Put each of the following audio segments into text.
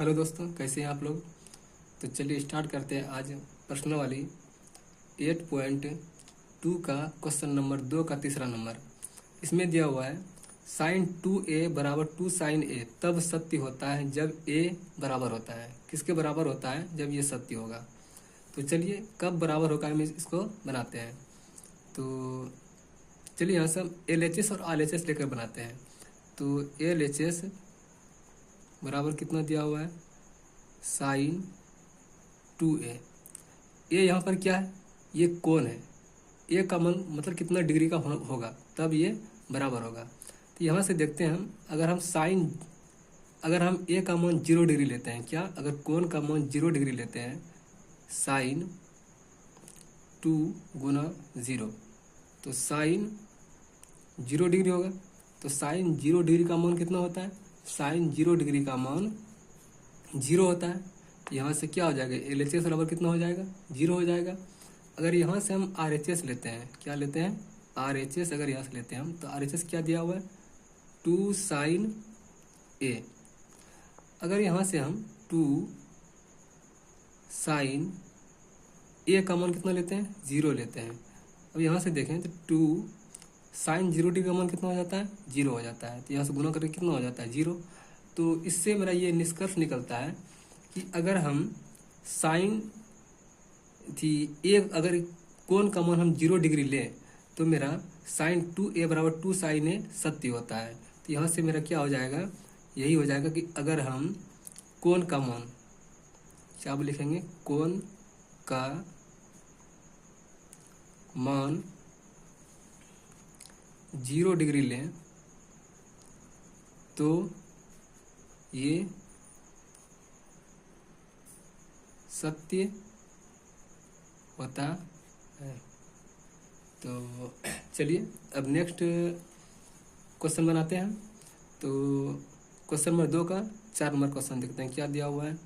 Hello दोस्तों, कैसे हैं आप लोग। तो चलिए स्टार्ट करते हैं आज प्रश्न वाली 8.2 का क्वेश्चन नंबर 2 का तीसरा नंबर। इसमें दिया हुआ है साइन 2a बराबर 2 साइन a तब सत्य होता है जब a बराबर होता है। किसके बराबर होता है? जब ये सत्य होगा। तो चलिए कब बराबर होगा हम इसको बनाते हैं। तो चलिए यहाँ से हम LHS और RHS लेकर बनाते हैं। तो LHS बराबर कितना दिया हुआ है? Sign 2a। ए यहाँ पर क्या है? ये कोण है। ए का मान मतलब कितना डिग्री का होगा तब ये बराबर होगा। तो यहाँ से देखते हैं हम, अगर हम ए का मान 0 डिग्री लेते हैं, क्या अगर कोण का मान 0 डिग्री लेते हैं, साइन 2 गुना 0, तो साइन 0 डिग्री होगा। तो साइन 0 डिग्री का मान कितना होता है? साइन 0 डिग्री का मान 0 होता है। यहाँ से क्या हो जाएगा? LHS बराबर कितना हो जाएगा? 0 हो जाएगा। अगर यहाँ से हम RHS लेते हैं, क्या लेते हैं? RHS अगर यहाँ से लेते हैं हम, तो RHS क्या दिया हुआ है? 2 साइन a। अगर यहाँ से हम 2 साइन a का मान कितना लेते हैं? 0 लेते हैं। अब यहाँ से देखें तो 2 साइन 0 डिग्री का मान कितना हो जाता है? 0 हो जाता है। तो यहाँ से गुना करके कितना हो जाता है? 0। तो इससे मेरा ये निष्कर्ष निकलता है कि अगर हम साइन अगर कोण का मान हम 0 डिग्री लें तो मेरा साइन 2a बराबर 2 साइन a सत्य होता है। तो यहाँ से मेरा क्या हो जाएगा? यही हो जाएगा कि अगर हम कोण का मान, क्या आप लिखेंगे? कोण का मान 0 डिग्री लें तो ये सत्य होता है। तो चलिए अब नेक्स्ट क्वेश्चन बनाते हैं। तो क्वेश्चन नंबर 2 का 4 नंबर क्वेश्चन देखते हैं क्या दिया हुआ है।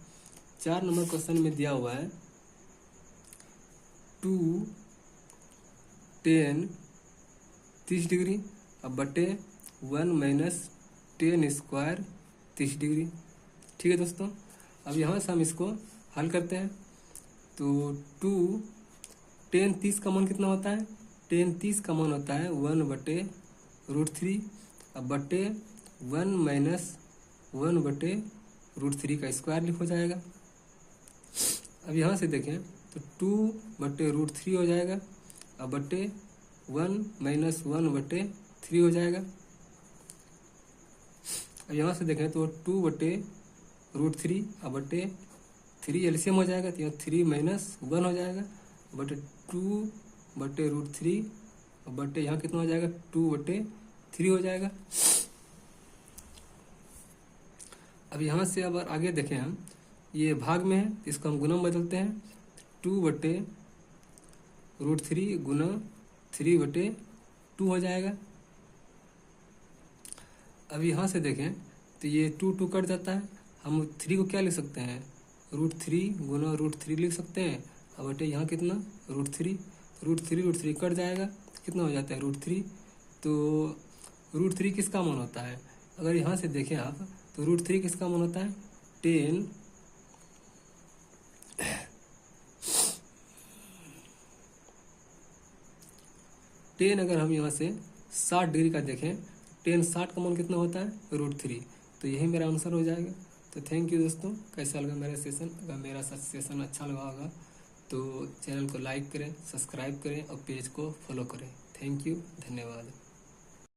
4 नंबर क्वेश्चन में दिया हुआ है 2 10 30 डिग्री अब बटे 1 माइनस 10 स्क्वायर 30 डिग्री। ठीक है दोस्तों, अब यहाँ से हम इसको हल करते हैं। तो 2 10 30 का मान कितना होता है? 10 30 का मान होता है 1 बटे √3 अब बटे 1 माइनस 1 बटे √3 का स्क्वायर हो जाएगा। अब यहाँ से देखें तो 2 बटे √3 हो जाएगा अब बटे 1 माइनस 1 बटे 3 हो जाएगा। अब यहाँ से देखें तो 2 बटे √3 अब बटे 3 एलसीएम हो जाएगा, तो यहाँ 3 माइनस 1 हो जाएगा बटे 2 बटे √3 अब बटे यहाँ कितना हो जाएगा? 2 बटे 3 हो जाएगा। अब यहाँ से अब आगे देखें हम, ये भाग में है इसको हम गुना में बदलते हैं। 2 बटे √3 गुना 3 बटे 2 हो जाएगा। अब यहाँ से देखें तो ये 2 कट जाता है, हम 3 को क्या लिख सकते हैं? √3 गुना √3 लिख सकते हैं अब बटे यहाँ कितना? √3 कट जाएगा, कितना हो जाता है? √3। तो √3 किसका मान होता है? अगर यहाँ से देखें आप तो √3 किसका मान होता है? 10 अगर हम यहाँ से 60 डिग्री का देखें, 60 का मान कितना होता है? √3। तो यही मेरा आंसर हो जाएगा। तो थैंक यू दोस्तों, कैसा लगा मेरा सेशन? अगर मेरा सेशन अच्छा लगा होगा तो चैनल को लाइक करें, सब्सक्राइब करें और पेज को फॉलो करें। थैंक यू, धन्यवाद।